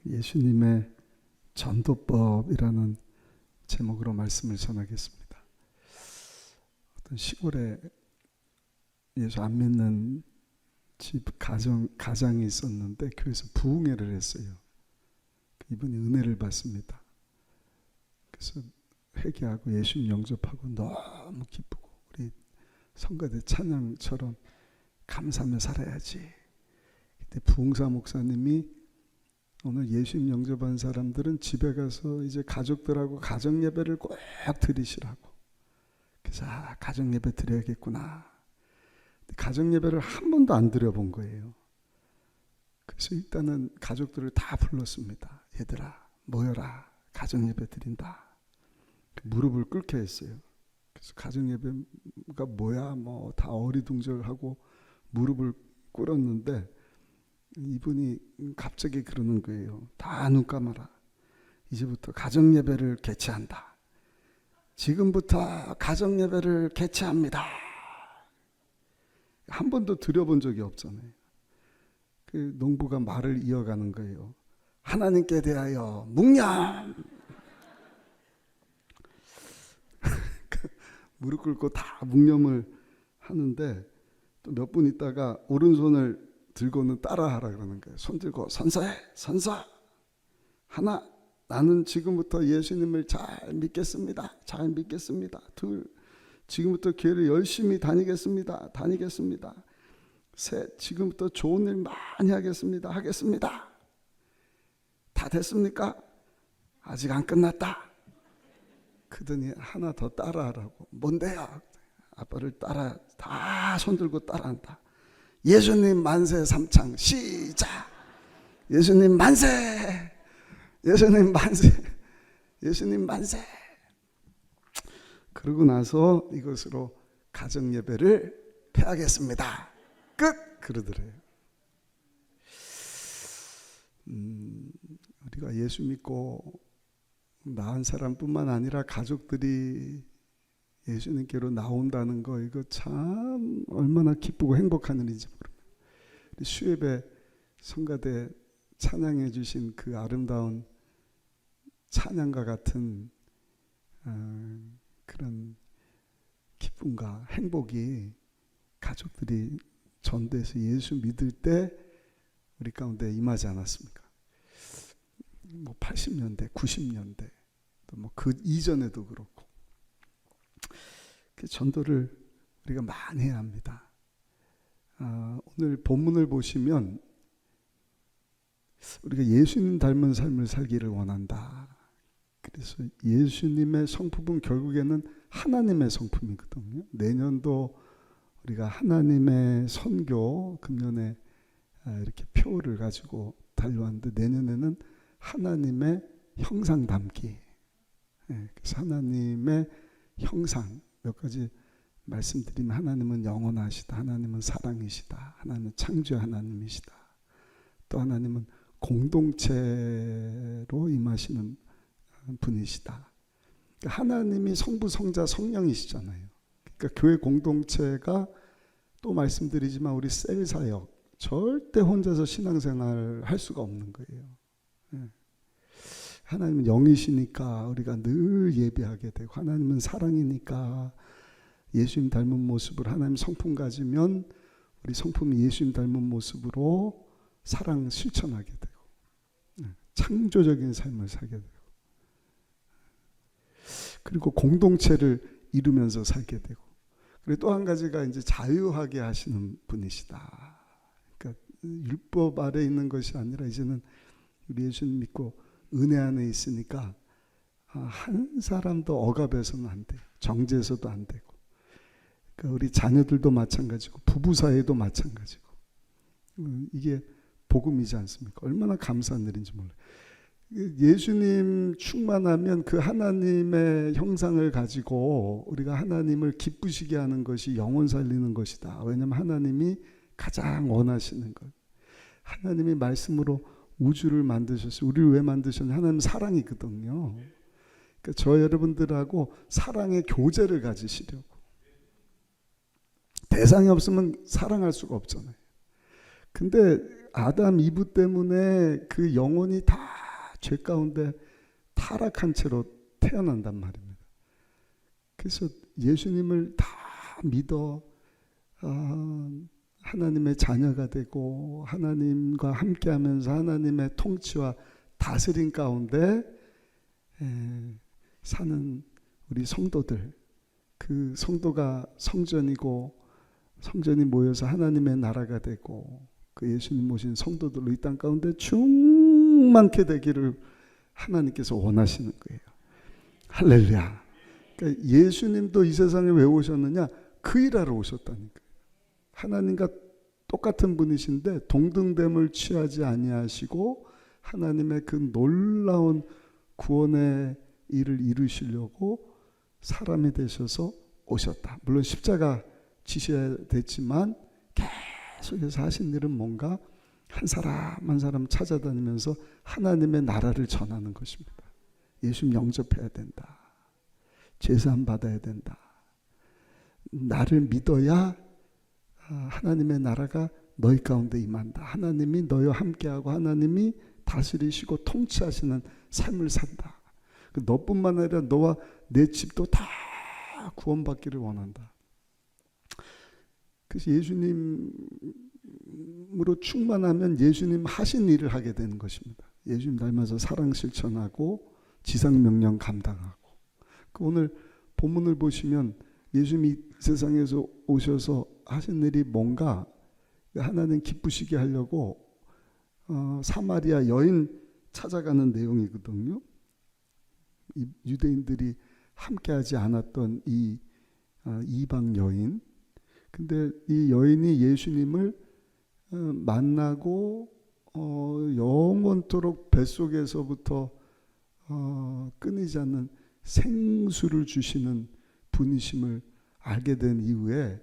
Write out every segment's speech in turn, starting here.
예수님의 전도법이라는 제목으로 말씀을 전하겠습니다. 어떤 시골에 예수 안 믿는 집 가장이 있었는데 교회에서 부흥회를 했어요. 이분이 은혜를 받습니다. 그래서 회개하고 예수님 영접하고 너무 기쁘고 우리 성가대 찬양처럼 감사하며 살아야지. 그때 부흥사 목사님이 오늘 예수님 영접한 사람들은 집에 가서 이제 가족들하고 가정 예배를 꼭 드리시라고. 그래서 가정 예배 드려야겠구나. 가정 예배를 한 번도 안 드려본 거예요. 그래서 일단은 가족들을 다 불렀습니다. 얘들아 모여라, 가정 예배 드린다. 무릎을 꿇게 했어요. 그래서 가정 예배가 뭐야 뭐 다 어리둥절하고 무릎을 꿇었는데 이분이 갑자기 그러는 거예요. 다 눈 감아라. 이제부터 가정 예배를 개최한다. 지금부터 가정 예배를 개최합니다. 한 번도 드려본 적이 없잖아요. 그 농부가 말을 이어가는 거예요. 하나님께 대하여 묵념. 무릎 꿇고 다 묵념을 하는데 또 몇 분 있다가 오른손을 들고는 따라하라 그러는 거예요. 손 들고 선서해, 선서. 하나, 나는 지금부터 예수님을 잘 믿겠습니다. 잘 믿겠습니다. 둘, 지금부터 교회를 열심히 다니겠습니다. 다니겠습니다. 셋, 지금부터 좋은 일 많이 하겠습니다. 하겠습니다. 다 됐습니까? 아직 안 끝났다. 그러더니 하나 더 따라하라고. 뭔데요? 아빠를 따라, 다 손들고 따라한다. 예수님 만세 삼창 시작. 예수님 만세. 예수님 만세. 예수님 만세. 그러고 나서 이것으로 가정 예배를 폐하겠습니다. 끝. 그러더래요. 우리가 예수 믿고 낳은 사람뿐만 아니라 가족들이 예수님께로 나온다는 거, 이거 참 얼마나 기쁘고 행복한 일인지 모릅니다. 수협의 성가대 찬양해 주신 그 아름다운 찬양과 같은 그런 기쁨과 행복이 가족들이 전도해서 예수 믿을 때 우리 가운데 임하지 않았습니까? 뭐 80년대, 90년대, 또 뭐 그 이전에도 그렇고. 그 전도를 우리가 많이 해야 합니다. 오늘 본문을 보시면 우리가 예수님 닮은 삶을 살기를 원한다. 그래서 예수님의 성품은 결국에는 하나님의 성품이거든요. 내년도 우리가 하나님의 선교 금년에 이렇게 표를 가지고 달려왔는데 내년에는 하나님의 형상 담기. 그래서 하나님의 형상 몇 가지 말씀드리면 하나님은 영원하시다. 하나님은 사랑이시다. 하나님은 창조의 하나님이시다. 또 하나님은 공동체로 임하시는 분이시다. 그러니까 하나님이 성부, 성자, 성령이시잖아요. 그러니까 교회 공동체가 또 말씀드리지만 우리 셀 사역 절대 혼자서 신앙생활 할 수가 없는 거예요. 하나님은 영이시니까 우리가 늘 예배하게 되고 하나님은 사랑이니까 예수님 닮은 모습을 하나님 성품 가지면 우리 성품이 예수님 닮은 모습으로 사랑 실천하게 되고 창조적인 삶을 살게 되고 그리고 공동체를 이루면서 살게 되고 그리고 또 한 가지가 이제 자유하게 하시는 분이시다. 그러니까 율법 아래 있는 것이 아니라 이제는 우리 예수님 믿고 은혜 안에 있으니까 한 사람도 억압해서는 안 돼요. 정죄해서도 안 되고. 그러니까 우리 자녀들도 마찬가지고 부부 사이도 마찬가지고. 이게 복음이지 않습니까? 얼마나 감사한 일인지 몰라요. 예수님 충만하면 그 하나님의 형상을 가지고 우리가 하나님을 기쁘시게 하는 것이 영혼 살리는 것이다. 왜냐하면 하나님이 가장 원하시는 것. 하나님이 말씀으로 우주를 만드셨어요. 우리를 왜 만드셨냐? 하나님 사랑이거든요. 그러니까 저 여러분들하고 사랑의 교제를 가지시려고. 대상이 없으면 사랑할 수가 없잖아요. 근데 아담 이브 때문에 그 영혼이 다 죄 가운데 타락한 채로 태어난단 말입니다. 그래서 예수님을 다 믿어 하나님의 자녀가 되고 하나님과 함께하면서 하나님의 통치와 다스림 가운데 사는 우리 성도들, 그 성도가 성전이고 성전이 모여서 하나님의 나라가 되고 그 예수님 모신 성도들로 이 땅 가운데 충만케 되기를 하나님께서 원하시는 거예요. 할렐루야. 그러니까 예수님도 이 세상에 왜 오셨느냐? 그 일하러 오셨다니까요. 하나님과 똑같은 분이신데 동등됨을 취하지 아니하시고 하나님의 그 놀라운 구원의 일을 이루시려고 사람이 되셔서 오셨다. 물론 십자가 지셔야 됐지만 계속해서 하신 일은 뭔가 한 사람 한 사람 찾아다니면서 하나님의 나라를 전하는 것입니다. 예수님 영접해야 된다. 제사함 받아야 된다. 나를 믿어야 하나님의 나라가 너희 가운데 임한다. 하나님이 너희와 함께하고 하나님이 다스리시고 통치하시는 삶을 산다. 너뿐만 아니라 너와 내 집도 다 구원받기를 원한다. 그래서 예수님으로 충만하면 예수님 하신 일을 하게 되는 것입니다. 예수님 닮아서 사랑 실천하고 지상명령 감당하고. 오늘 본문을 보시면 예수님이 세상에서 오셔서 하신 일이 뭔가 하나님 기쁘시게 하려고 사마리아 여인 찾아가는 내용이거든요. 유대인들이 함께하지 않았던 이 이방 여인. 근데 이 여인이 예수님을 만나고 영원토록 뱃속에서부터 끊이지 않는 생수를 주시는 분이심을 알게 된 이후에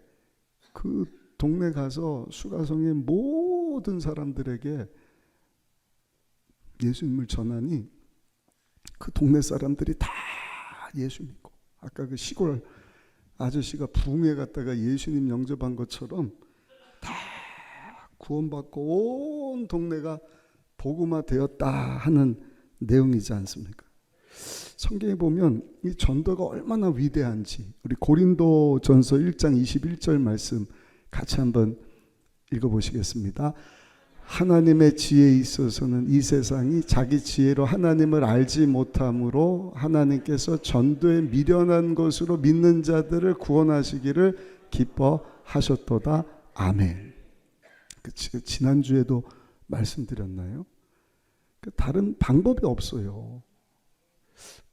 그 동네 가서 수가성의 모든 사람들에게 예수님을 전하니 그 동네 사람들이 다 예수 믿고, 아까 그 시골 아저씨가 부흥회 갔다가 예수님 영접한 것처럼 다 구원받고 온 동네가 복음화 되었다 하는 내용이지 않습니까? 성경에 보면 이 전도가 얼마나 위대한지 우리 고린도전서 1장 21절 말씀 같이 한번 읽어보시겠습니다. 하나님의 지혜에 있어서는 이 세상이 자기 지혜로 하나님을 알지 못함으로 하나님께서 전도에 미련한 것으로 믿는 자들을 구원하시기를 기뻐하셨도다. 아멘. 지난주에도 말씀드렸나요? 다른 방법이 없어요.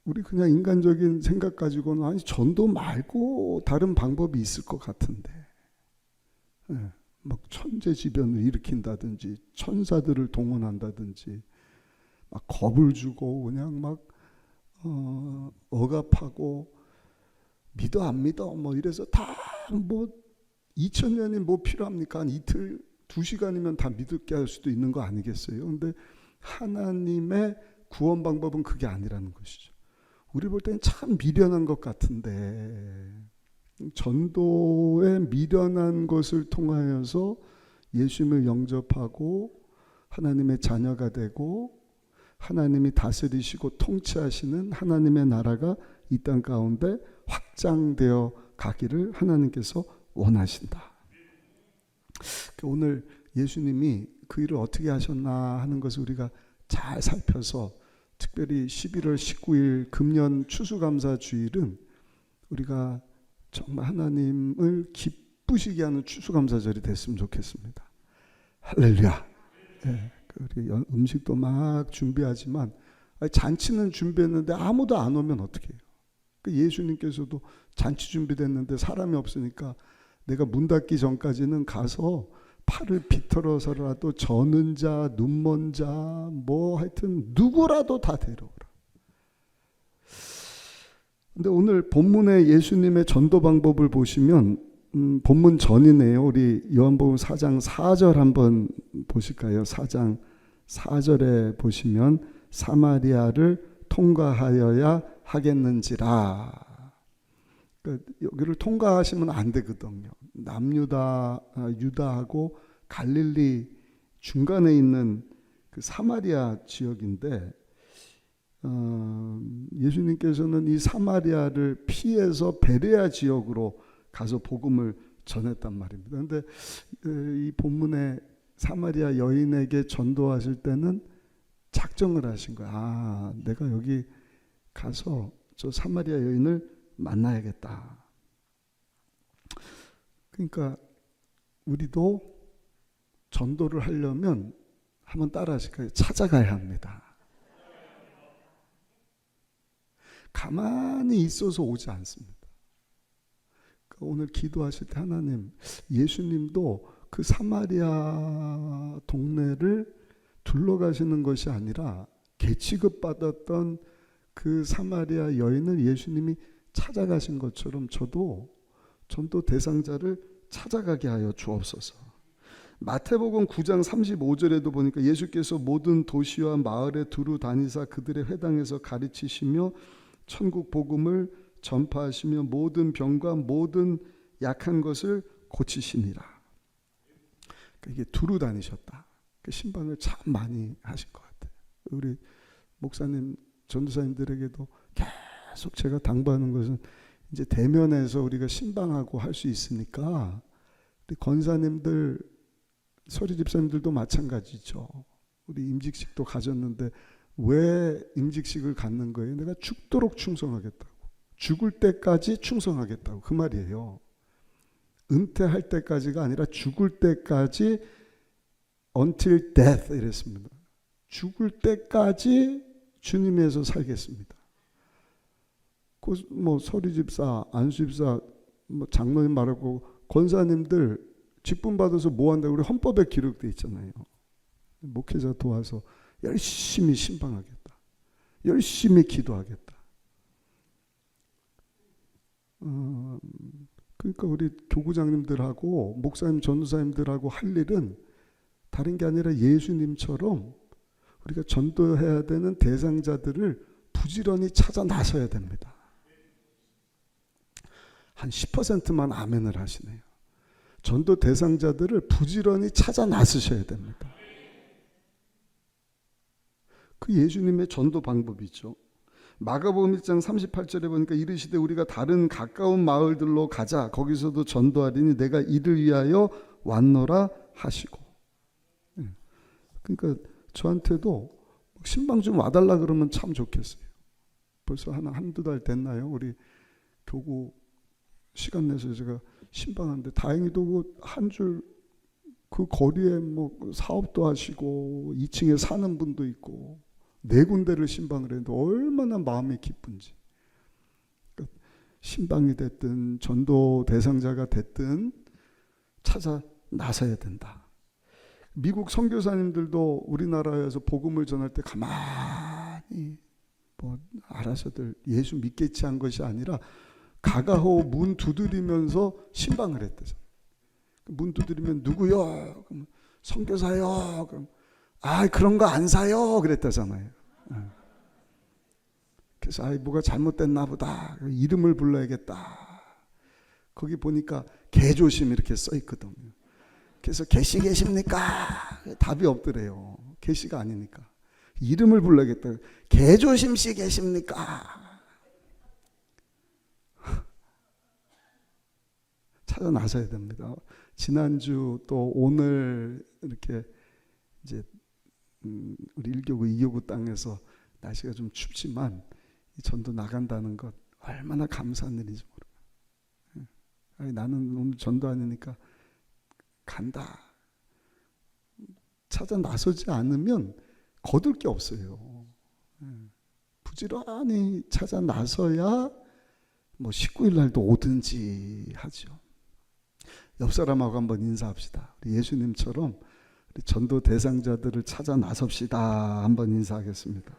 우리 그냥 인간적인 생각 가지고는 아니 전도 말고 다른 방법이 있을 것 같은데 막 천재지변을 일으킨다든지 천사들을 동원한다든지 막 겁을 주고 그냥 막 억압하고 믿어 안 믿어 뭐 이래서 다 뭐 2000년이 뭐 필요합니까? 한 이틀 2시간이면 다 믿게 할 수도 있는 거 아니겠어요? 근데 하나님의 구원 방법은 그게 아니라는 것이죠. 우리 볼 때는 참 미련한 것 같은데 전도에 미련한 것을 통하여서 예수님을 영접하고 하나님의 자녀가 되고 하나님이 다스리시고 통치하시는 하나님의 나라가 이 땅 가운데 확장되어 가기를 하나님께서 원하신다. 오늘 예수님이 그 일을 어떻게 하셨나 하는 것을 우리가 잘 살펴서 특별히 11월 19일 금년 추수감사주일은 우리가 정말 하나님을 기쁘시게 하는 추수감사절이 됐으면 좋겠습니다. 할렐루야. 네, 우리 음식도 막 준비하지만 잔치는 준비했는데 아무도 안 오면 어떻게 해요? 예수님께서도 잔치 준비됐는데 사람이 없으니까 내가 문 닫기 전까지는 가서 팔을 비틀어서라도 저는 자, 눈먼 자, 뭐 하여튼 누구라도 다 데려오라. 근데 오늘 본문의 예수님의 전도 방법을 보시면 본문 전이네요. 우리 요한복음 4장 4절 한번 보실까요? 4장 4절에 보시면 사마리아를 통과하여야 하겠는지라. 그러니까 여기를 통과하시면 안 되거든요. 남유다, 유다하고 갈릴리 중간에 있는 그 사마리아 지역인데 예수님께서는 이 사마리아를 피해서 베레아 지역으로 가서 복음을 전했단 말입니다. 그런데 이 본문에 사마리아 여인에게 전도하실 때는 작정을 하신 거야. 아, 내가 여기 가서 저 사마리아 여인을 만나야겠다. 그러니까 우리도 전도를 하려면 한번 따라 하실까요? 찾아가야 합니다. 가만히 있어서 오지 않습니다. 오늘 기도하실 때 하나님, 예수님도 그 사마리아 동네를 둘러가시는 것이 아니라 개취급받았던 그 사마리아 여인을 예수님이 찾아가신 것처럼 저도 전도 대상자를 찾아가게 하여 주옵소서. 마태복음 9장 35절에도 보니까 예수께서 모든 도시와 마을에 두루 다니사 그들의 회당에서 가르치시며 천국 복음을 전파하시며 모든 병과 모든 약한 것을 고치시니라. 이게 두루 다니셨다. 신방을 참 많이 하신 것 같아요. 우리 목사님, 전도사님들에게도 계속 제가 당부하는 것은 이제 대면에서 우리가 신방하고 할 수 있으니까 우리 권사님들, 서리 집사님들도 마찬가지죠. 우리 임직식도 가졌는데 왜 임직식을 갖는 거예요? 내가 죽도록 충성하겠다고. 죽을 때까지 충성하겠다고. 그 말이에요. 은퇴할 때까지가 아니라 죽을 때까지 until death 이랬습니다. 죽을 때까지 주님에서 살겠습니다. 뭐 서리 집사, 안수 집사, 뭐 장로님 말하고 권사님들 직분 받아서 뭐 한다고 우리 헌법에 기록되어 있잖아요. 목회자 도와서 열심히 신방하겠다. 열심히 기도하겠다. 그러니까 우리 교구장님들하고 목사님, 전도사님들하고 할 일은 다른 게 아니라 예수님처럼 우리가 전도해야 되는 대상자들을 부지런히 찾아 나서야 됩니다. 한 10%만 아멘을 하시네요. 전도 대상자들을 부지런히 찾아 나서셔야 됩니다. 그 예수님의 전도 방법이죠. 마가복음 1장 38절에 보니까 이르시되 우리가 다른 가까운 마을들로 가자. 거기서도 전도하리니 내가 이를 위하여 왔노라 하시고. 그러니까 저한테도 신방 좀 와달라 그러면 참 좋겠어요. 벌써 한두 달 됐나요? 우리 교구 시간 내서 제가 신방하는데 다행히도 한 줄 그 거리에 뭐 사업도 하시고 2층에 사는 분도 있고 4군데를 신방을 했는데 얼마나 마음이 기쁜지. 그러니까 신방이 됐든 전도 대상자가 됐든 찾아 나서야 된다. 미국 선교사님들도 우리나라에서 복음을 전할 때 가만히 뭐 알아서들 예수 믿겠지 한 것이 아니라 가가호 문 두드리면서 신방을 했대요. 문 두드리면 누구요? 그럼 선교사요. 그럼 아 그런 거 안 사요. 그랬다잖아요. 그래서 아 뭐가 잘못됐나 보다. 이름을 불러야겠다. 거기 보니까 개조심 이렇게 써 있거든요. 그래서 개씨 계십니까? 답이 없더래요. 개씨가 아니니까. 이름을 불러야겠다. 개조심 씨 계십니까? 찾아 나서야 됩니다. 지난주 또 오늘 이렇게 이제 우리 1교구, 2교구 땅에서 날씨가 좀 춥지만 이 전도 나간다는 것 얼마나 감사한 일인지 모르겠어요. 아니, 나는 오늘 전도 아니니까 간다. 찾아 나서지 않으면 거둘 게 없어요. 부지런히 찾아 나서야 뭐 19일 날도 오든지 하죠. 옆 사람하고 한번 인사합시다. 우리 예수님처럼 우리 전도 대상자들을 찾아 나섭시다. 한번 인사하겠습니다.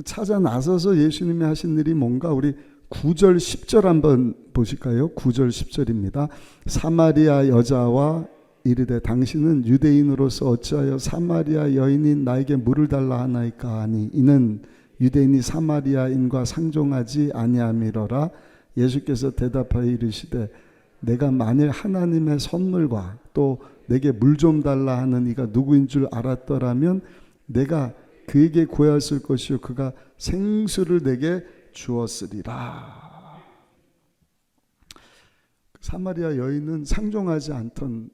찾아 나서서 예수님이 하신 일이 뭔가 우리 9절 10절 한번 보실까요? 9절 10절입니다. 사마리아 여자와 이르되 당신은 유대인으로서 어찌하여 사마리아 여인인 나에게 물을 달라 하나이까 하니 이는 유대인이 사마리아인과 상종하지 아니함이로라. 예수께서 대답하여 이르시되 내가 만일 하나님의 선물과 또 내게 물 좀 달라 하는 이가 누구인 줄 알았더라면 내가 그에게 구하였을 것이요 그가 생수를 내게 주었으리라. 사마리아 여인은 상종하지 않던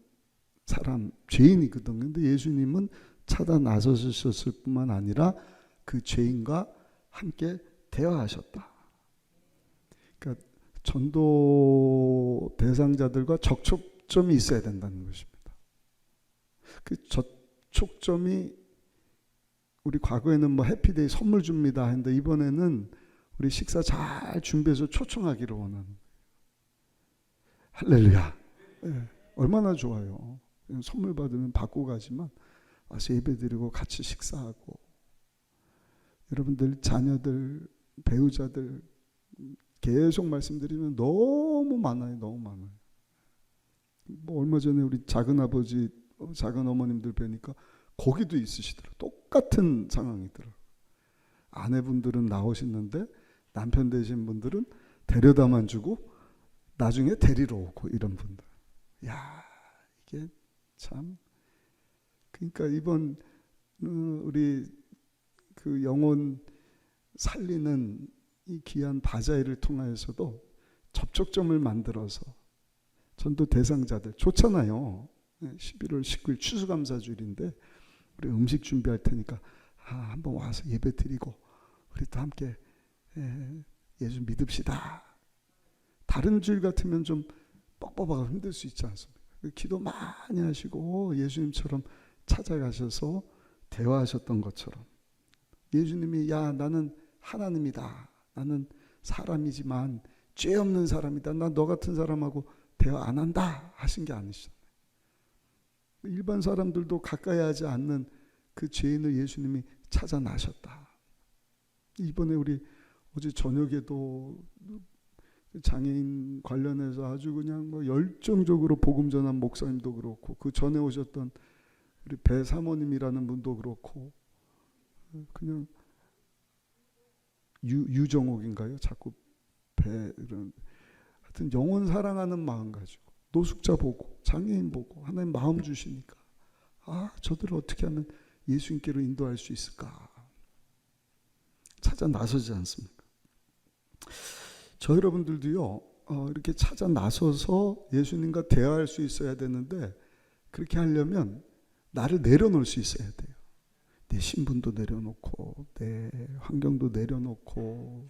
사람, 죄인이거든. 근데 예수님은 찾아 나서셨을 뿐만 아니라 그 죄인과 함께 대화하셨다. 그러니까 전도 대상자들과 접촉점이 있어야 된다는 것입니다. 그 접촉점이 우리 과거에는 뭐 해피데이 선물 줍니다 했는데 이번에는 우리 식사 잘 준비해서 초청하기를 원하는 거예요. 할렐루야. 네, 얼마나 좋아요. 선물 받으면 받고 가지만 와서 예배드리고 같이 식사하고, 여러분들 자녀들 배우자들 계속 말씀드리면 너무 많아요. 너무 많아요. 뭐 얼마 전에 우리 작은아버지 작은어머님들 뵈니까 거기도 있으시더라고요. 똑같은 상황이더라고요. 아내분들은 나오시는데 남편 되신 분들은 데려다만 주고 나중에 데리러 오고 이런 분들. 야, 이게 참. 그러니까 이번 우리 그 영혼 살리는 이 귀한 바자회를 통하여서도 접촉점을 만들어서 전도 대상자들 좋잖아요. 11월 19일 추수감사주일인데 우리 음식 준비할 테니까 한번 와서 예배 드리고 우리 또 함께 예수 믿읍시다. 다른 주일 같으면 좀 뻑뻑하고 힘들 수 있지 않습니까? 기도 많이 하시고 예수님처럼 찾아가셔서 대화하셨던 것처럼 예수님이 야 나는 하나님이다. 나는 사람이지만 죄 없는 사람이다. 난 너 같은 사람하고 대화 안 한다 하신 게 아니시잖아요. 일반 사람들도 가까이 하지 않는 그 죄인을 예수님이 찾아 나셨다. 이번에 우리 어제 저녁에도 장애인 관련해서 아주 그냥 뭐 열정적으로 복음 전한 목사님도 그렇고 그 전에 오셨던 우리 배 사모님이라는 분도 그렇고 그냥 유정옥인가요? 자꾸 배 이런 하여튼 영혼 사랑하는 마음 가지고 노숙자 보고 장애인 보고 하나님 마음 주시니까 저들을 어떻게 하면 예수님께로 인도할 수 있을까 찾아 나서지 않습니까? 저 여러분들도요 이렇게 찾아 나서서 예수님과 대화할 수 있어야 되는데 그렇게 하려면 나를 내려놓을 수 있어야 돼요. 내 신분도 내려놓고 내 환경도 내려놓고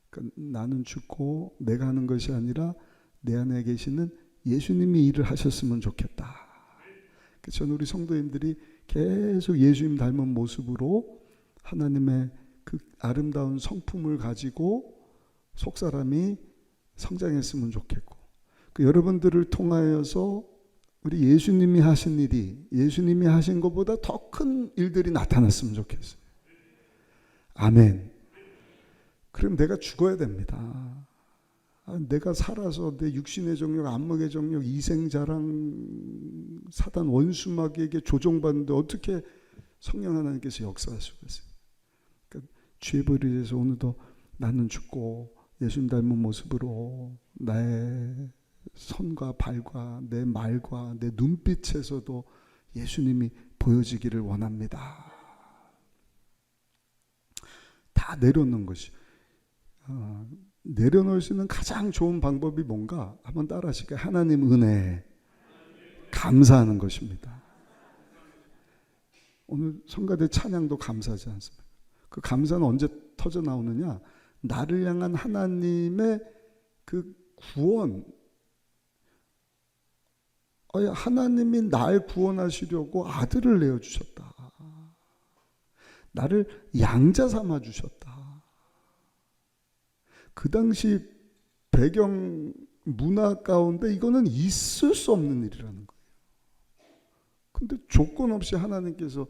그러니까 나는 죽고 내가 하는 것이 아니라 내 안에 계시는 예수님이 일을 하셨으면 좋겠다. 저는 우리 성도님들이 계속 예수님 닮은 모습으로 하나님의 그 아름다운 성품을 가지고 속사람이 성장했으면 좋겠고 그 여러분들을 통하여서 우리 예수님이 하신 일이 예수님이 하신 것보다 더 큰 일들이 나타났으면 좋겠어요. 아멘. 그럼 내가 죽어야 됩니다. 내가 살아서 내 육신의 정욕, 안목의 정욕, 이생자랑 사단 원수마귀에게 조종받는데 어떻게 성령 하나님께서 역사할 수가 있어요. 그러니까 죄에 버리셔서 오늘도 나는 죽고 예수님 닮은 모습으로 나의 손과 발과 내 말과 내 눈빛에서도 예수님이 보여지기를 원합니다. 다 내려놓는 것이 내려놓을 수 있는 가장 좋은 방법이 뭔가 한번 따라 하실까요? 하나님 은혜 감사하는 것입니다. 오늘 성가대 찬양도 감사하지 않습니까? 그 감사는 언제 터져 나오느냐? 나를 향한 하나님의 그 구원, 하나님이 날 구원하시려고 아들을 내어주셨다. 나를 양자 삼아 주셨다. 그 당시 배경 문화 가운데 이거는 있을 수 없는 일이라는 거예요. 근데 조건 없이 하나님께서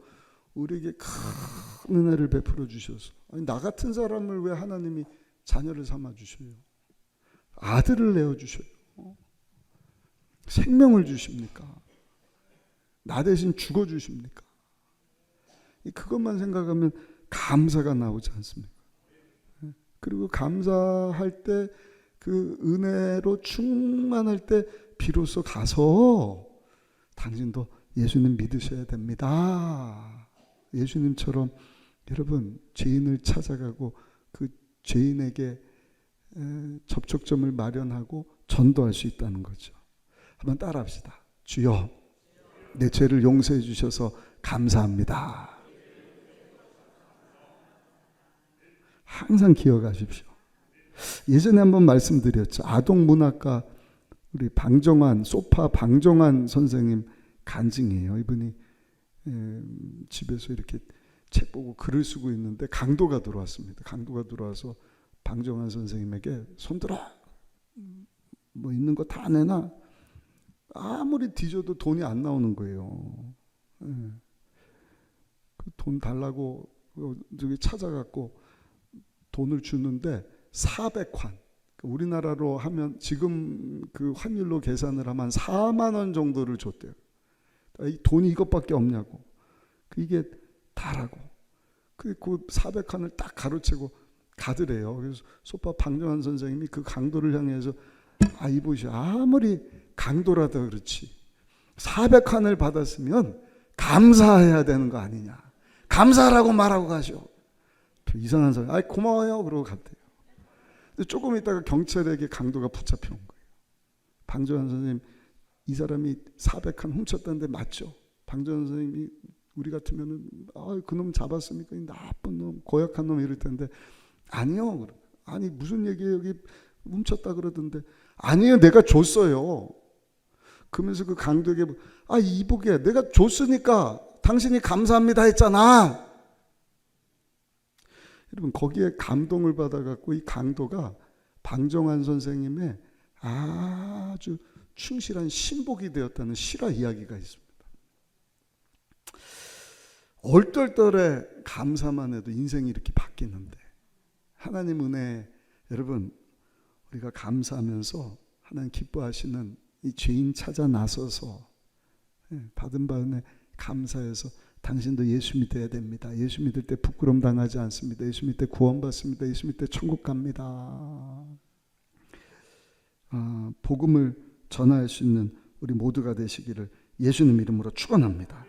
우리에게 큰 은혜를 베풀어 주셔서 나 같은 사람을 왜 하나님이 자녀를 삼아 주셔요? 아들을 내어 주셔요. 생명을 주십니까? 나 대신 죽어 주십니까? 그것만 생각하면 감사가 나오지 않습니까? 그리고 감사할 때 그 은혜로 충만할 때 비로소 가서 당신도 예수님 믿으셔야 됩니다. 예수님처럼 여러분 죄인을 찾아가고 그 죄인에게 접촉점을 마련하고 전도할 수 있다는 거죠. 한번 따라합시다. 주여, 내 죄를 용서해 주셔서 감사합니다. 항상 기억하십시오. 예전에 한번 말씀드렸죠. 아동문학가 우리 소파 방정환 선생님 간증이에요. 이분이 집에서 이렇게 책 보고 글을 쓰고 있는데 강도가 들어왔습니다. 강도가 들어와서 방정환 선생님에게 손들어, 뭐 있는 거 다 내놔. 아무리 뒤져도 돈이 안 나오는 거예요. 그 돈 달라고 저기 찾아갖고 돈을 주는데 400환. 우리나라로 하면 지금 그 환율로 계산을 하면 4만 원 정도를 줬대요. 이 돈이 이것밖에 없냐고. 이게 다라고. 그 400칸을 딱 가로채고 가더래요. 그래서 소파 방정환 선생님이 그 강도를 향해서 이보시, 아무리 강도라도 그렇지 400칸을 받았으면 감사해야 되는 거 아니냐. 감사하라고 말하고 가죠. 이상한 사람, 고마워요 그러고 갔대요. 근데 조금 있다가 경찰에게 강도가 붙잡혀 온 거예요. 방정환 선생님, 이 사람이 400칸 훔쳤다는데 맞죠? 방정환 선생님이 우리 같으면은 그놈 잡았습니까? 이 나쁜 놈, 고약한 놈 이럴 텐데 아니요. 아니 무슨 얘기예요? 여기 훔쳤다 그러던데 아니에요. 내가 줬어요. 그러면서 그 강도에게 이보게 내가 줬으니까 당신이 감사합니다 했잖아. 여러분 거기에 감동을 받아갖고 이 강도가 방정환 선생님의 아주 충실한 신복이 되었다는 실화 이야기가 있습니다. 얼떨떨해 감사만 해도 인생이 이렇게 바뀌는데 하나님 은혜, 여러분 우리가 감사하면서 하나님 기뻐하시는 이 죄인 찾아 나서서 받은 바 은혜 감사해서 당신도 예수 믿어야 됩니다. 예수 믿을 때 부끄러움 당하지 않습니다. 예수 믿을 때 구원받습니다. 예수 믿을 때 천국 갑니다. 복음을 전할 수 있는 우리 모두가 되시기를 예수님 이름으로 축원합니다.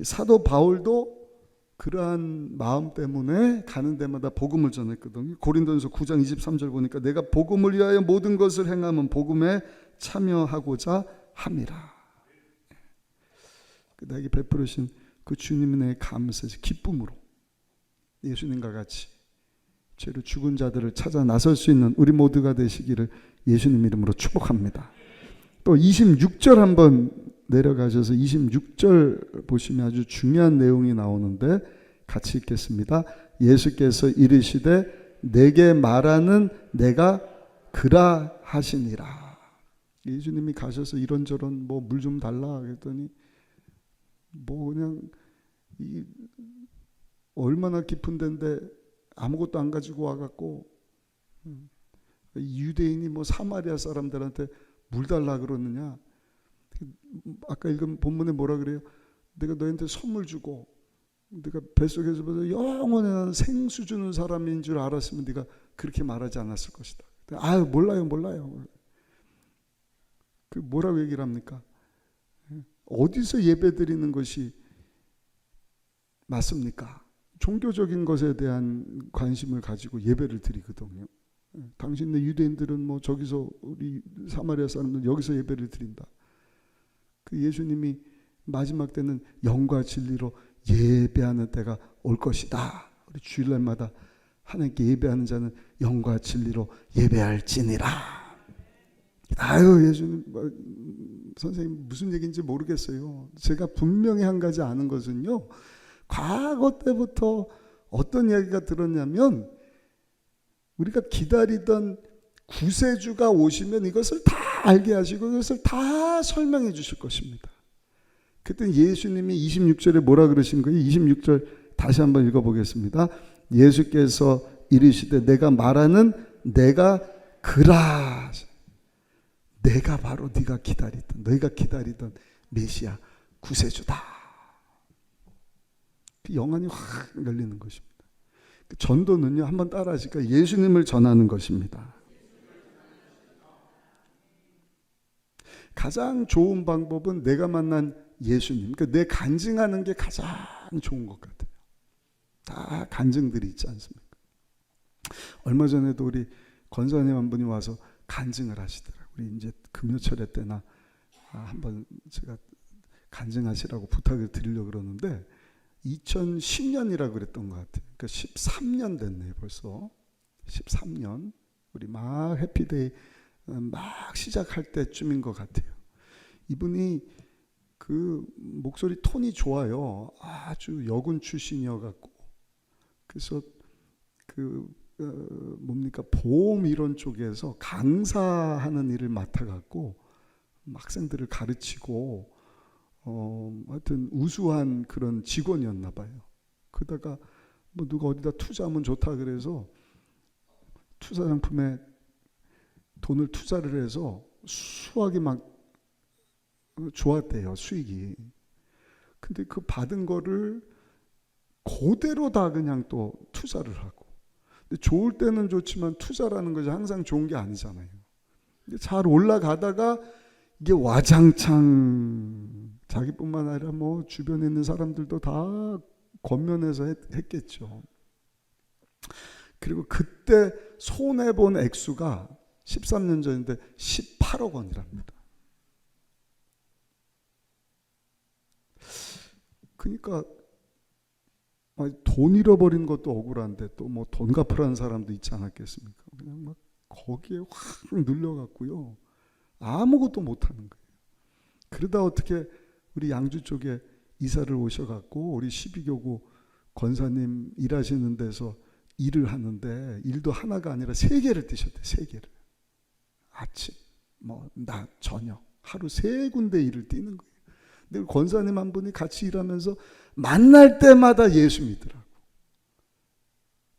사도 바울도 그러한 마음 때문에 가는 데마다 복음을 전했거든요. 고린도전서 9장 23절 보니까 내가 복음을 위하여 모든 것을 행하면 복음에 참여하고자 함이라. 나에게 베풀으신 그 주님의 감사에서 기쁨으로 예수님과 같이 죄로 죽은 자들을 찾아 나설 수 있는 우리 모두가 되시기를 예수님 이름으로 축복합니다. 또 26절 한번 내려가셔서 26절 보시면 아주 중요한 내용이 나오는데 같이 읽겠습니다. 예수께서 이르시되 내게 말하는 내가 그라 하시니라. 예수님이 가셔서 이런저런 뭐 물 좀 달라 그랬더니 뭐 그냥 얼마나 깊은 데인데 아무것도 안 가지고 와갖고 유대인이 뭐 사마리아 사람들한테 물 달라 그러느냐. 아까 읽은 본문에 뭐라 그래요? 내가 너희한테 선물 주고 네가 뱃속에서 영원한 생수 주는 사람인 줄 알았으면 네가 그렇게 말하지 않았을 것이다. 몰라요. 그 뭐라고 얘기를 합니까? 어디서 예배 드리는 것이 맞습니까? 종교적인 것에 대한 관심을 가지고 예배를 드리거든요. 당신네 유대인들은 뭐 저기서 우리 사마리아 사람들은 여기서 예배를 드린다. 그 예수님이 마지막 때는 영과 진리로 예배하는 때가 올 것이다. 우리 주일날마다 하나님께 예배하는 자는 영과 진리로 예배할지니라. 예수님 선생님 무슨 얘기인지 모르겠어요. 제가 분명히 한 가지 아는 것은요, 과거 때부터 어떤 이야기가 들었냐면 우리가 기다리던 구세주가 오시면 이것을 다 알게 하시고 이것을 다 설명해 주실 것입니다. 그때 예수님이 26절에 뭐라 그러신 거예요? 26절 다시 한번 읽어보겠습니다. 예수께서 이르시되 내가 말하는 내가 그라. 내가 바로 너희가 기다리던 메시아 구세주다. 그 영안이 확 열리는 것입니다. 그 전도는요, 한번 따라 하실까요? 예수님을 전하는 것입니다. 가장 좋은 방법은 내가 만난 예수님, 그러니까 내 간증하는 게 가장 좋은 것 같아요. 다 간증들이 있지 않습니까? 얼마 전에도 우리 권사님 한 분이 와서 간증을 하시더라고요. 우리 이제 금요철회 때나 한번 제가 간증하시라고 부탁을 드리려고 그러는데 2010년이라 그랬던 것 같아요. 그러니까 13년 됐네요, 벌써. 13년. 우리 막 해피데이 막 시작할 때쯤인 것 같아요. 이분이 그 목소리 톤이 좋아요. 아주 여군 출신이어갖고. 그래서 뭡니까, 보험 이론 쪽에서 강사하는 일을 맡아갖고 학생들을 가르치고 하여튼 우수한 그런 직원이었나 봐요. 그러다가 뭐 누가 어디다 투자하면 좋다 그래서 투자 상품에 돈을 투자를 해서 수확이 막 좋았대요, 수익이. 근데 그 받은 거를 그대로 다 그냥 또 투자를 하고. 근데 좋을 때는 좋지만 투자라는 것이 항상 좋은 게 아니잖아요. 근데 잘 올라가다가 이게 와장창, 자기뿐만 아니라 뭐 주변에 있는 사람들도 다 권면해서 했겠죠. 그리고 그때 손해본 액수가 13년 전인데 18억 원이랍니다. 그러니까 돈 잃어버린 것도 억울한데 또 뭐 돈 갚으라는 사람도 있지 않았겠습니까? 그냥 막 거기에 확 눌려갖고요, 아무것도 못하는 거예요. 그러다 어떻게 우리 양주 쪽에 이사를 오셔갖고 우리 12교구 권사님 일하시는 데서 일을 하는데, 일도 하나가 아니라 3개를 뛰셨대. 3개를. 아침, 낮, 저녁, 하루 3군데 일을 뛰는 거예요. 근데 권사님 한 분이 같이 일하면서 만날 때마다 예수 믿으라고.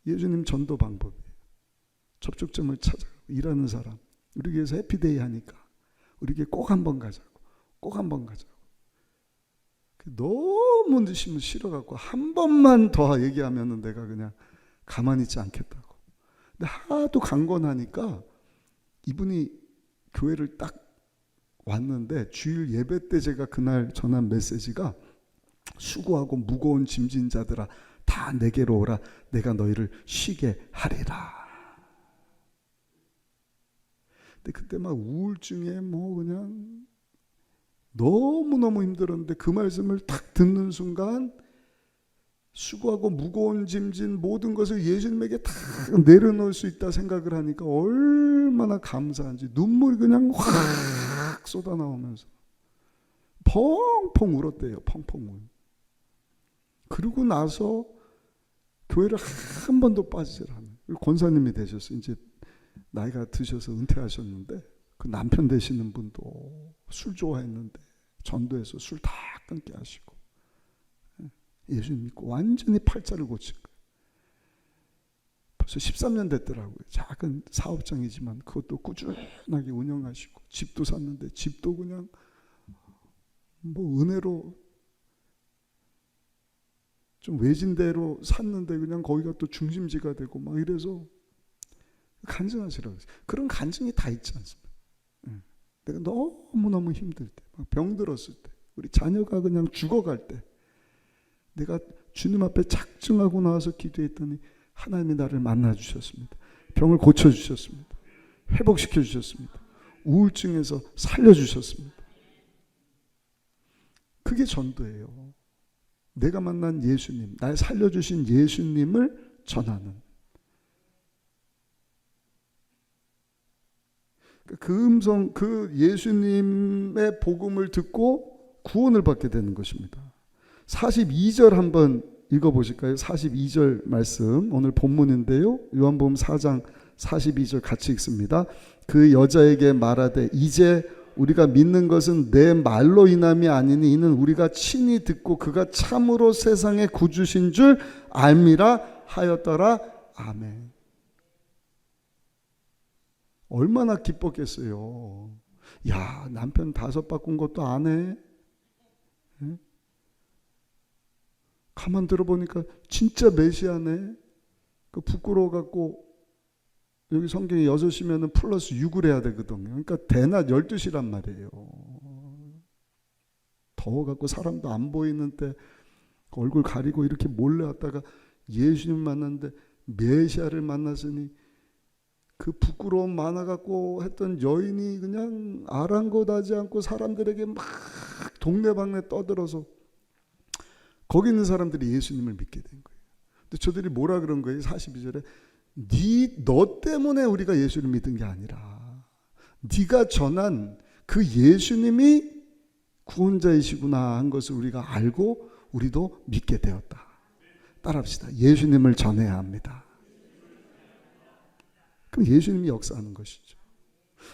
예수님 전도 방법이에요. 접촉점을 찾아가고 일하는 사람, 우리 교회에서 해피데이 하니까 우리 교회 꼭 한번 가자고, 꼭 한번 가자고. 너무 늦으면 싫어갖고 한 번만 더 얘기하면은 내가 그냥 가만히 있지 않겠다고. 근데 하도 강권하니까 이분이 교회를 딱 왔는데, 주일 예배 때 제가 그날 전한 메시지가 수고하고 무거운 짐진 자들아 다 내게로 오라, 내가 너희를 쉬게 하리라. 근데 그때 막 우울증에 뭐 그냥 너무너무 힘들었는데 그 말씀을 딱 듣는 순간 수고하고 무거운 짐진 모든 것을 예수님에게 다 내려놓을 수 있다 생각을 하니까 얼마나 감사한지 눈물이 그냥 확 쏟아나오면서 펑펑 울었대요. 펑펑 울. 그러고 나서 교회를 한 번도 빠지질 않아요. 권사님이 되셨어요. 이제 나이가 드셔서 은퇴하셨는데 그 남편 되시는 분도 술 좋아했는데 전도해서 술 다 끊게 하시고 예수 믿고 완전히 팔자를 고친 거예요. 벌써 13년 됐더라고요. 작은 사업장이지만 그것도 꾸준하게 운영하시고, 집도 샀는데 집도 그냥 뭐 은혜로 좀 외진 데로 샀는데 그냥 거기가 또 중심지가 되고 막 이래서 간증하시라고 했어요. 그런 간증이 다 있지 않습니까? 내가 너무너무 힘들 때, 막 병들었을 때, 우리 자녀가 그냥 죽어갈 때 내가 주님 앞에 작정하고 나와서 기도했더니 하나님이 나를 만나 주셨습니다. 병을 고쳐 주셨습니다. 회복시켜 주셨습니다. 우울증에서 살려 주셨습니다. 그게 전도예요. 내가 만난 예수님, 날 살려주신 예수님을 전하는. 그 음성, 그 예수님의 복음을 듣고 구원을 받게 되는 것입니다. 42절 한번 읽어보실까요? 42절 말씀, 오늘 본문인데요. 요한복음 4장 42절 같이 읽습니다. 그 여자에게 말하되 이제 우리가 믿는 것은 내 말로 인함이 아니니 이는 우리가 친히 듣고 그가 참으로 세상의 구주신 줄 알미라 하였더라. 아멘. 얼마나 기뻤겠어요. 야, 남편 5 바꾼 것도 안 해. 네? 가만 들어보니까 진짜 메시아네. 그 부끄러워갖고 여기 성경에 6시면은 플러스 6을 해야 되거든요. 그러니까 대낮 12시란 말이에요. 더워갖고 사람도 안 보이는 때 얼굴 가리고 이렇게 몰래 왔다가 예수님 만났는데 메시아를 만났으니 그 부끄러움 많아갖고 했던 여인이 그냥 아랑곳하지 않고 사람들에게 막 동네방네 떠들어서 거기 있는 사람들이 예수님을 믿게 된 거예요. 근데 저들이 뭐라 그런 거예요? 42절에 너 때문에 우리가 예수를 믿은 게 아니라 네가 전한 그 예수님이 구원자이시구나 한 것을 우리가 알고 우리도 믿게 되었다. 따라합시다. 예수님을 전해야 합니다. 그럼 예수님이 역사하는 것이죠.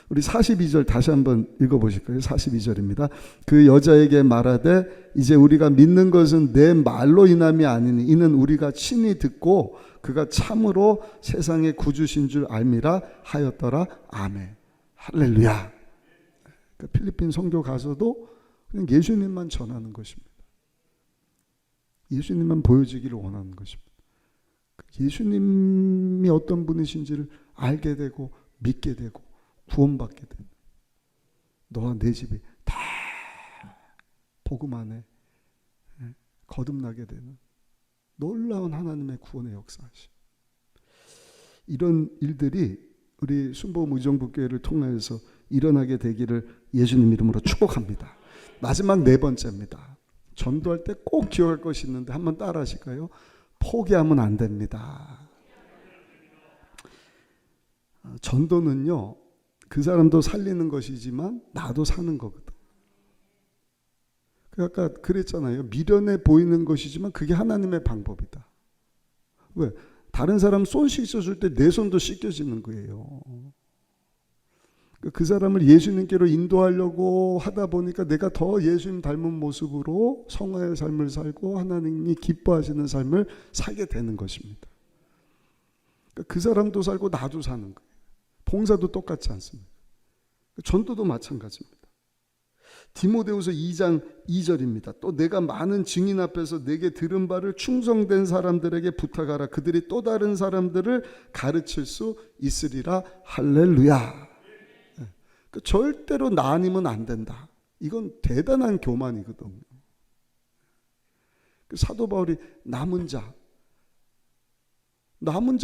우리 42절 다시 한번 읽어보실까요? 42절입니다. 그 여자에게 말하되 이제 우리가 믿는 것은 내 말로 인함이 아니니 이는 우리가 친히 듣고 그가 참으로 세상의 구주신 줄 알미라 하였더라. 아멘. 할렐루야. 그러니까 필리핀 선교 가서도 그냥 예수님만 전하는 것입니다. 예수님만 보여지기를 원하는 것입니다. 예수님이 어떤 분이신지를 알게 되고 믿게 되고 구원받게 되는 너와 내 집이 다 복음 안에 거듭나게 되는 놀라운 하나님의 구원의 역사하심. 이런 일들이 우리 순복음 의정부교회를 통해서 일어나게 되기를 예수님 이름으로 축복합니다. 마지막 4번째입니다. 전도할 때 꼭 기억할 것이 있는데 한번 따라 하실까요? 포기하면 안 됩니다. 전도는요, 그 사람도 살리는 것이지만 나도 사는 거거든. 아까 그랬잖아요. 미련해 보이는 것이지만 그게 하나님의 방법이다. 왜? 다른 사람 손 씻어줄 때 내 손도 씻겨지는 거예요. 그 사람을 예수님께로 인도하려고 하다 보니까 내가 더 예수님 닮은 모습으로 성화의 삶을 살고 하나님이 기뻐하시는 삶을 살게 되는 것입니다. 그 사람도 살고 나도 사는 거예요. 봉사도 똑같지 않습니다. 전도도 마찬가지입니다. 디모데후서 2장 2절입니다. 또 내가 많은 증인 앞에서 내게 들은 바를 충성된 사람들에게 부탁하라. 그들이 또 다른 사람들을 가르칠 수 있으리라. 할렐루야. 절대로 나 아니면 안 된다. 이건 대단한 교만이거든요. 사도 바울이 남은 자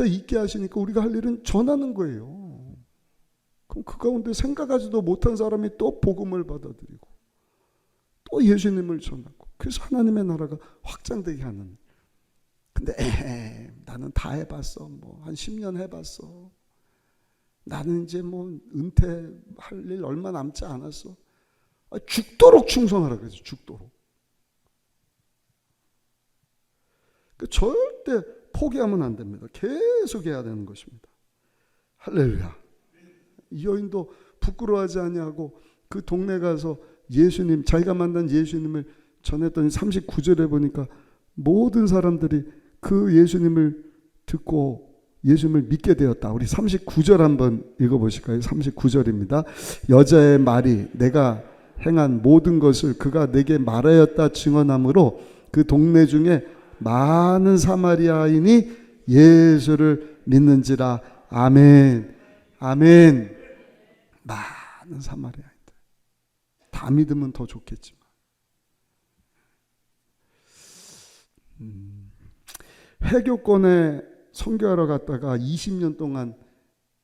있게 하시니까 우리가 할 일은 전하는 거예요. 그럼 그 가운데 생각하지도 못한 사람이 또 복음을 받아들이고 또 예수님을 전하고 그래서 하나님의 나라가 확장되게 하는. 근데 나는 다 해봤어. 뭐 한 10년 해봤어. 나는 이제 뭐 은퇴할 일 얼마 남지 않았어. 죽도록 충성하라 그러죠. 죽도록. 절대 포기하면 안 됩니다. 계속 해야 되는 것입니다. 할렐루야. 이 여인도 부끄러워하지 아니하고 그 동네 가서 예수님, 자기가 만난 예수님을 전했더니 39절에 보니까 모든 사람들이 그 예수님을 듣고 예수님을 믿게 되었다. 우리 39절 한번 읽어보실까요? 39절입니다. 여자의 말이 내가 행한 모든 것을 그가 내게 말하였다 증언하므로 그 동네 중에 많은 사마리아인이 예수를 믿는지라. 아멘. 아멘. 많은 사마리아인들. 다 믿으면 더 좋겠지만. 해교권에 선교하러 갔다가 20년 동안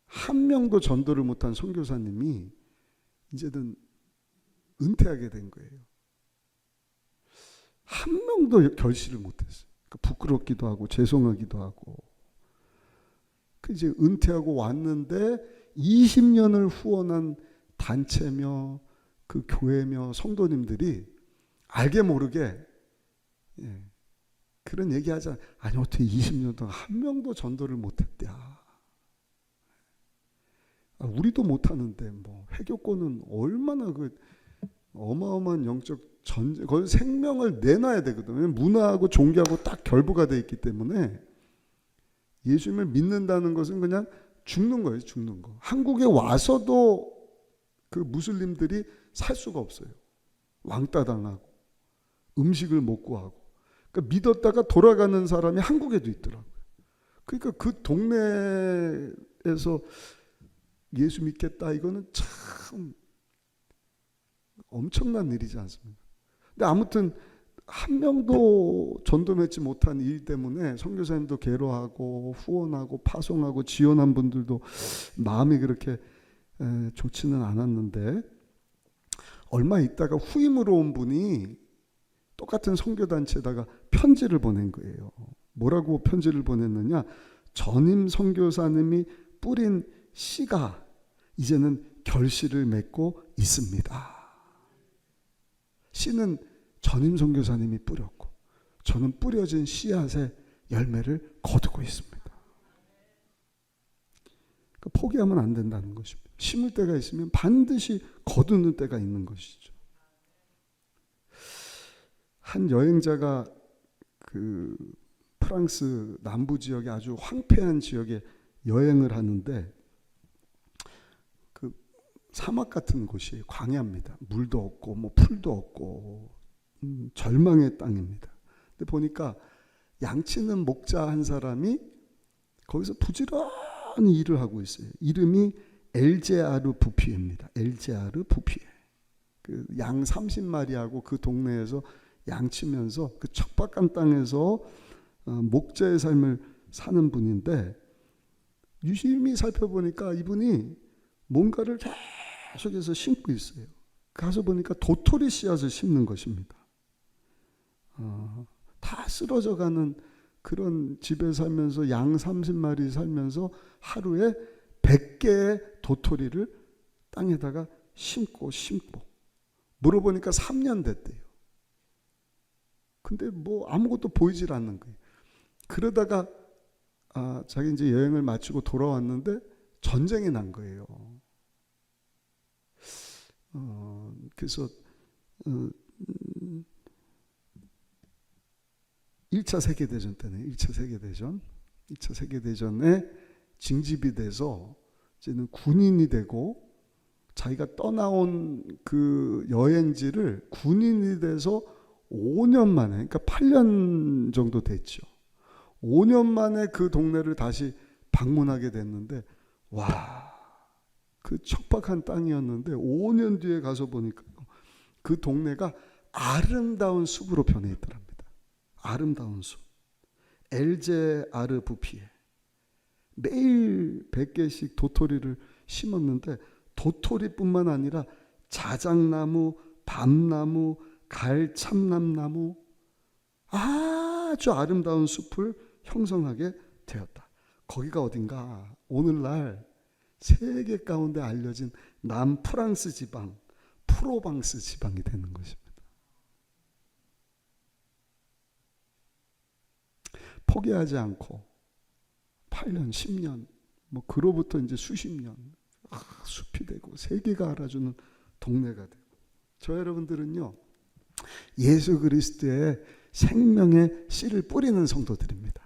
한 명도 전도를 못한 선교사님이 이제는 은퇴하게 된 거예요. 한 명도 결실을 못했어요. 부끄럽기도 하고 죄송하기도 하고. 이제 은퇴하고 왔는데 20년을 후원한 단체며 그 교회며 성도님들이 알게 모르게 그런 얘기 하잖아요. 아니 어떻게 20년 동안 한 명도 전도를 못했대야. 우리도 못하는데 뭐 해교권은 얼마나 그 어마어마한 영적 전쟁, 거기 생명을 내놔야 되거든요. 문화하고 종교하고 딱 결부가 되어 있기 때문에 예수님을 믿는다는 것은 그냥 죽는 거예요. 죽는 거. 한국에 와서도 그 무슬림들이 살 수가 없어요. 왕따 당하고 음식을 못 구하고. 그러니까 믿었다가 돌아가는 사람이 한국에도 있더라고요. 그러니까 그 동네 교회에서 예수 믿겠다, 이거는 참 엄청난 일이지 않습니까? 근데 아무튼 한 명도 전도 맺지 못한 일 때문에 선교사님도 괴로워하고 후원하고 파송하고 지원한 분들도 마음이 그렇게 좋지는 않았는데, 얼마 있다가 후임으로 온 분이 똑같은 선교단체에다가 편지를 보낸 거예요. 뭐라고 편지를 보냈느냐? 전임 선교사님이 뿌린 씨가 이제는 결실을 맺고 있습니다. 씨는 전임 선교사님이 뿌렸고, 저는 뿌려진 씨앗의 열매를 거두고 있습니다. 그러니까 포기하면 안 된다는 것입니다. 심을 때가 있으면 반드시 거두는 때가 있는 것이죠. 한 여행자가 그 프랑스 남부 지역의 아주 황폐한 지역에 여행을 하는데, 그 사막 같은 곳이 광야입니다. 물도 없고 뭐 풀도 없고 절망의 땅입니다. 근데 보니까 양치는 목자 한 사람이 거기서 부지런히 일을 하고 있어요. 이름이 엘제아르 부피에입니다. 엘제아르 부피에. 그 양 30마리하고 그 동네에서 양치면서 그 척박한 땅에서 목자의 삶을 사는 분인데, 유심히 살펴보니까 이분이 뭔가를 계속해서 심고 있어요. 가서 보니까 도토리 씨앗을 심는 것입니다. 다 쓰러져가는 그런 집에 살면서 양 30마리 살면서 하루에 100개의 도토리를 땅에다가 심고 물어보니까 3년 됐대요. 근데 뭐 아무것도 보이질 않는 거예요. 그러다가 자기 이제 여행을 마치고 돌아왔는데 전쟁이 난 거예요. 그래서 1차 세계대전 때네. 2차 세계대전에 징집이 돼서 이제는 군인이 되고, 자기가 떠나온 그 여행지를 군인이 돼서 5년 만에, 그러니까 8년 정도 됐죠. 5년 만에 그 동네를 다시 방문하게 됐는데, 와, 그 척박한 땅이었는데 5년 뒤에 가서 보니까 그 동네가 아름다운 숲으로 변해 있더랍니다. 아름다운 숲. 엘제아르 부피에 매일 100개씩 도토리를 심었는데, 도토리뿐만 아니라 자작나무, 밤나무, 갈참남나무, 아주 아름다운 숲을 형성하게 되었다. 거기가 어딘가? 오늘날 세계 가운데 알려진 남프랑스 지방, 프로방스 지방이 되는 것입니다. 포기하지 않고 8년, 10년, 뭐 그로부터 이제 수십 년 숲이 되고 세계가 알아주는 동네가 되고, 저 여러분들은요, 예수 그리스도의 생명의 씨를 뿌리는 성도들입니다.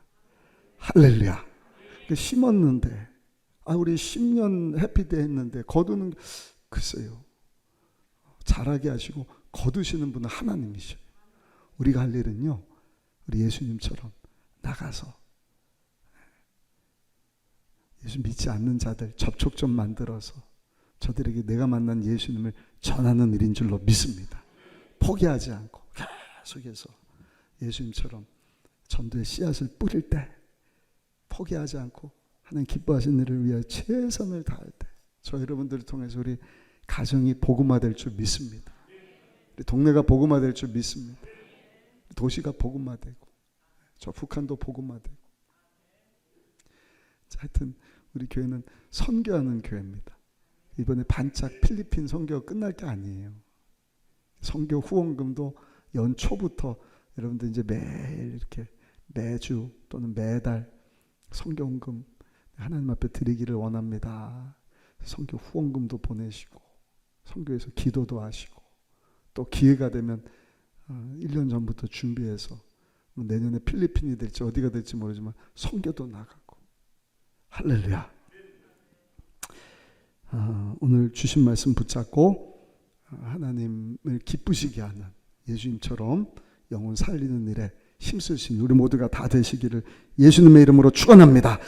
할렐루야. 심었는데, 우리 10년 해피데이 했는데 거두는, 글쎄요, 자라게 하시고 거두시는 분은 하나님이셔요. 우리가 할 일은요, 우리 예수님처럼 나가서 예수 믿지 않는 자들 접촉점 만들어서 저들에게 내가 만난 예수님을 전하는 일인 줄로 믿습니다. 포기하지 않고 계속해서 예수님처럼 전도의 씨앗을 뿌릴 때, 포기하지 않고 하나님 기뻐하시는 일을 위하여 최선을 다할 때, 저 여러분들을 통해서 우리 가정이 복음화될 줄 믿습니다. 우리 동네가 복음화될 줄 믿습니다. 도시가 복음화되고, 저 북한도 복음화되고. 하여튼 우리 교회는 선교하는 교회입니다. 이번에 반짝 필리핀 선교가 끝날 게 아니에요. 선교 후원금도 연초부터 여러분들 이제 매일 이렇게 매주 또는 매달 선교헌금 하나님 앞에 드리기를 원합니다. 선교 후원금도 보내시고, 선교에서 기도도 하시고, 또 기회가 되면 1년 전부터 준비해서 내년에 필리핀이 될지 어디가 될지 모르지만 선교도 나가고. 할렐루야. 오늘 주신 말씀 붙잡고 하나님을 기쁘시게 하는 예수님처럼 영혼 살리는 일에 힘쓰신 우리 모두가 다 되시기를 예수님의 이름으로 축원합니다.